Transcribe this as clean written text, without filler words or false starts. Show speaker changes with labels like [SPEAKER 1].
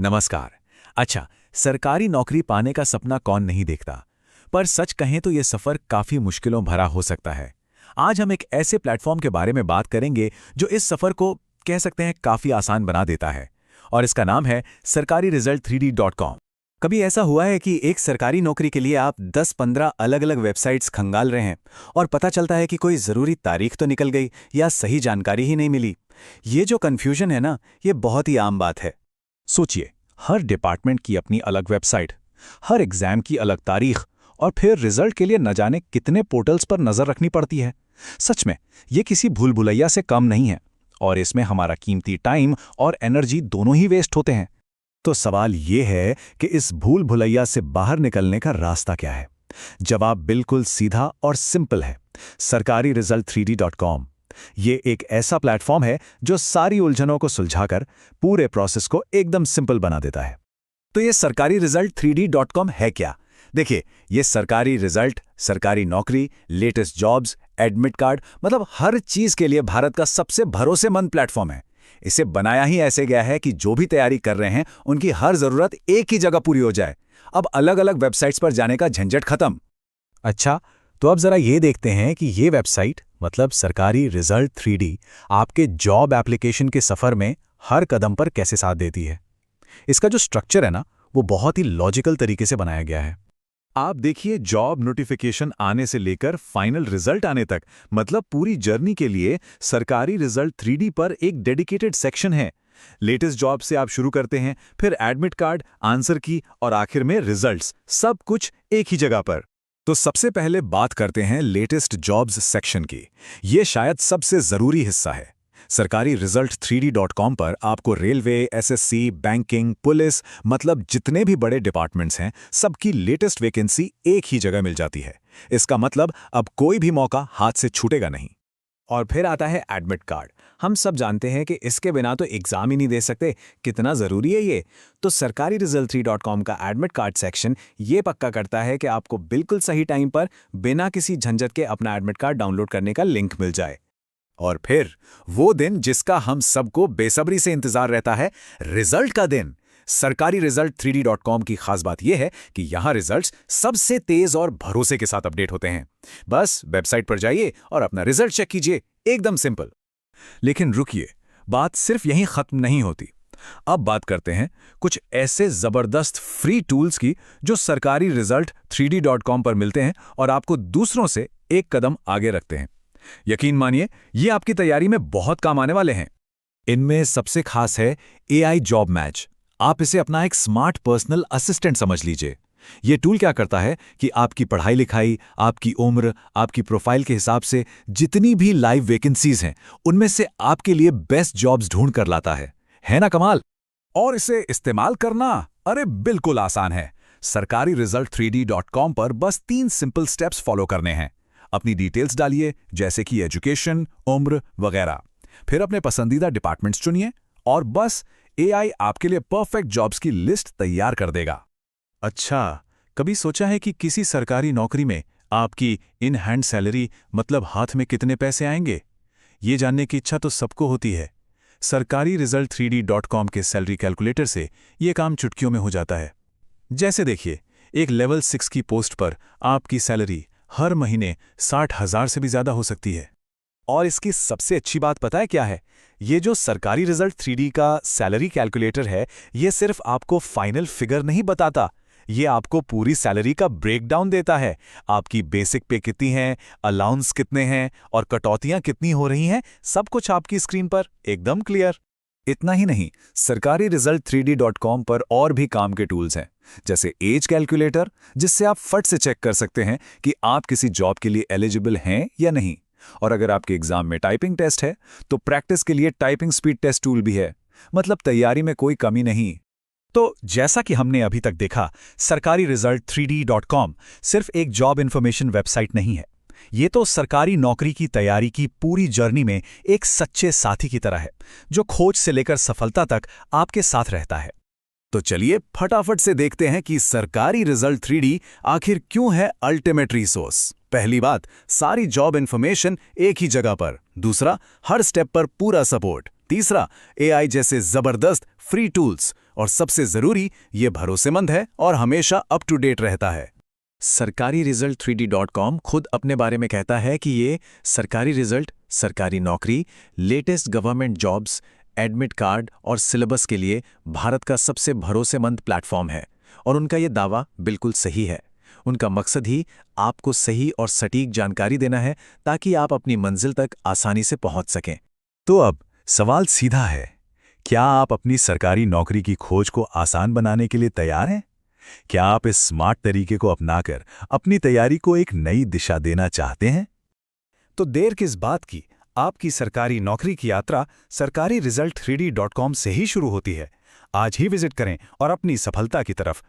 [SPEAKER 1] नमस्कार। अच्छा, सरकारी नौकरी पाने का सपना कौन नहीं देखता, पर सच कहें तो ये सफ़र काफ़ी मुश्किलों भरा हो सकता है। आज हम एक ऐसे प्लेटफॉर्म के बारे में बात करेंगे जो इस सफ़र को कह सकते हैं काफ़ी आसान बना देता है, और इसका नाम है सरकारी रिजल्ट 3D.com। कभी ऐसा हुआ है कि एक सरकारी नौकरी के लिए आप 10-15 अलग-अलग वेबसाइट्स खंगाल रहे हैं और पता चलता है कि कोई ज़रूरी तारीख तो निकल गई या सही जानकारी ही नहीं मिली। ये जो कन्फ्यूजन है ना, ये बहुत ही आम बात है। सोचिए, हर डिपार्टमेंट की अपनी अलग वेबसाइट, हर एग्जाम की अलग तारीख, और फिर रिजल्ट के लिए न जाने कितने पोर्टल्स पर नजर रखनी पड़ती है। सच में, ये किसी भूल भुलैया से कम नहीं है, और इसमें हमारा कीमती टाइम और एनर्जी दोनों ही वेस्ट होते हैं। तो सवाल ये है कि इस भूल भुलैया से बाहर निकलने का रास्ता क्या है? जवाब बिल्कुल सीधा और सिंपल है। सरकारी रिजल्ट 3D.com ये एक ऐसा प्लेटफॉर्म है जो सारी उलझनों को सुलझाकर पूरे प्रोसेस को एकदम सिंपल बना देता है। तो ये सरकारी रिजल्ट 3D.com है क्या? देखिए, ये सरकारी रिजल्ट, सरकारी नौकरी, लेटेस्ट जॉब्स, एडमिट कार्ड, मतलब हर चीज के लिए भारत का सबसे भरोसेमंद प्लेटफॉर्म है। इसे बनाया ही ऐसे गया है कि जो भी तैयारी कर रहे हैं उनकी हर जरूरत एक ही जगह पूरी हो जाए। अब अलग अलग वेबसाइट्स पर जाने का झंझट खत्म। अच्छा, तो अब जरा ये देखते हैं कि ये वेबसाइट मतलब सरकारी रिजल्ट 3D आपके जॉब एप्लीकेशन के सफर में हर कदम पर कैसे साथ देती है। इसका जो स्ट्रक्चर है ना, वो बहुत ही लॉजिकल तरीके से बनाया गया है। आप देखिए, जॉब नोटिफिकेशन आने से लेकर फाइनल रिजल्ट आने तक, मतलब पूरी जर्नी के लिए सरकारी रिजल्ट 3D पर एक डेडिकेटेड सेक्शन है। लेटेस्ट जॉब से आप शुरू करते हैं, फिर एडमिट कार्ड, आंसर की और आखिर में रिजल्ट्स, सब कुछ एक ही जगह पर। तो सबसे पहले बात करते हैं लेटेस्ट जॉब्स सेक्शन की। ये शायद सबसे जरूरी हिस्सा है। सरकारी रिजल्ट 3D.com पर आपको रेलवे, एसएससी, बैंकिंग, पुलिस, मतलब जितने भी बड़े डिपार्टमेंट्स हैं, सबकी लेटेस्ट वैकेंसी एक ही जगह मिल जाती है। इसका मतलब अब कोई भी मौका हाथ से छूटेगा नहीं। और फिर आता है एडमिट कार्ड। हम सब जानते हैं कि इसके बिना तो एग्जाम ही नहीं दे सकते। कितना ज़रूरी है ये। तो सरकारी रिजल्ट 3.com का एडमिट कार्ड सेक्शन ये पक्का करता है कि आपको बिल्कुल सही टाइम पर बिना किसी झंझट के अपना एडमिट कार्ड डाउनलोड करने का लिंक मिल जाए। और फिर वो दिन जिसका हम सबको बेसब्री से इंतजार रहता है, रिजल्ट का दिन। सरकारी रिजल्ट 3D.com की खास बात यह है कि यहां रिजल्ट्स सबसे तेज और भरोसे के साथ अपडेट होते हैं। बस वेबसाइट पर जाइए और अपना रिजल्ट चेक कीजिए, एकदम सिंपल। लेकिन रुकिए, बात सिर्फ यहीं खत्म नहीं होती। अब बात करते हैं कुछ ऐसे जबरदस्त फ्री टूल्स की जो सरकारी रिजल्ट 3D.com पर मिलते हैं और आपको दूसरों से एक कदम आगे रखते हैं। यकीन मानिए, ये आपकी तैयारी में बहुत काम आने वाले हैं। इनमें सबसे खास है AI जॉब मैच। आप इसे अपना एक स्मार्ट पर्सनल असिस्टेंट समझ लीजिए। ये टूल क्या करता है कि आपकी पढ़ाई लिखाई, आपकी उम्र, आपकी प्रोफाइल के हिसाब से जितनी भी लाइव वैकेंसीज हैं, उनमें से आपके लिए बेस्ट जॉब्स ढूंढ कर लाता है ना कमाल? और इसे इस्तेमाल करना, अरे बिल्कुल आसान है। सरकारी रिजल्ट 3D.com पर बस 3 सिंपल स्टेप्स फॉलो करने हैं। अपनी डिटेल्स डालिए, जैसे कि एजुकेशन, उम्र वगैरह। फिर अपने पसंदीदा डिपार्टमेंट्स चुनिए और बस AI आपके लिए परफेक्ट जॉब्स की लिस्ट तैयार कर देगा। अच्छा, कभी सोचा है कि किसी सरकारी नौकरी में आपकी इन हैंड सैलरी, मतलब हाथ में कितने पैसे आएंगे? ये जानने की इच्छा तो सबको होती है। सरकारी रिजल्ट 3D.com के सैलरी कैलकुलेटर से ये काम चुटकियों में हो जाता है। जैसे देखिए, एक लेवल 6 की पोस्ट पर आपकी सैलरी हर महीने 60,000 से भी ज्यादा हो सकती है। और इसकी सबसे अच्छी बात पता है क्या है? ये जो सरकारी रिजल्ट 3D का सैलरी कैलकुलेटर है, ये सिर्फ आपको फाइनल फिगर नहीं बताता, ये आपको पूरी सैलरी का ब्रेकडाउन देता है। आपकी बेसिक पे कितनी है, अलाउंस कितने हैं और कटौतियां कितनी हो रही हैं, सब कुछ आपकी स्क्रीन पर एकदम क्लियर। इतना ही नहीं, सरकारी रिजल्ट 3D.com पर और भी काम के टूल्स हैं, जैसे एज कैलकुलेटर, जिससे आप फट से चेक कर सकते हैं कि आप किसी जॉब के लिए एलिजिबल हैं या नहीं। और अगर आपके एग्जाम में टाइपिंग टेस्ट है, तो प्रैक्टिस के लिए टाइपिंग स्पीड टेस्ट टूल भी है। मतलब तैयारी में कोई कमी नहीं। तो जैसा कि हमने अभी तक देखा, सरकारी रिजल्ट 3D.com सिर्फ एक जॉब इन्फॉर्मेशन वेबसाइट नहीं है। ये तो सरकारी नौकरी की तैयारी की पूरी जर्नी में एक सच्चे साथी की तरह है, जो खोज से लेकर सफलता तक आपके साथ रहता है। तो चलिए फटाफट से देखते हैं कि सरकारी रिजल्ट 3D आखिर क्यों है अल्टीमेट रिसोर्स। पहली बात, सारी जॉब इन्फॉर्मेशन एक ही जगह पर। दूसरा, हर स्टेप पर पूरा सपोर्ट। तीसरा, AI जैसे जबरदस्त फ्री टूल्स।
[SPEAKER 2] और सबसे जरूरी, ये भरोसेमंद है और हमेशा अप टू डेट रहता है।
[SPEAKER 1] सरकारी रिजल्ट 3D.com खुद अपने बारे में कहता है कि ये सरकारी रिजल्ट, सरकारी नौकरी, latest government jobs, admit card और सिलेबस के लिए भारत का सबसे भरोसेमंद प्लेटफॉर्म है। और उनका ये दावा बिल्कुल सही है। उनका मकसद ही आपको सही और सटीक जानकारी देना है ताकि आप अपनी मंजिल तक आसानी से पहुंच सकें।
[SPEAKER 2] तो अब सवाल सीधा है, क्या आप अपनी सरकारी नौकरी की खोज को आसान बनाने के लिए तैयार हैं? क्या आप इस स्मार्ट तरीके को अपनाकर अपनी तैयारी को एक नई दिशा देना चाहते हैं? तो देर किस बात की, आपकी सरकारी नौकरी की यात्रा सरकारी रिजल्ट 3D.com से ही शुरू होती है। आज ही विजिट करें और अपनी सफलता की तरफ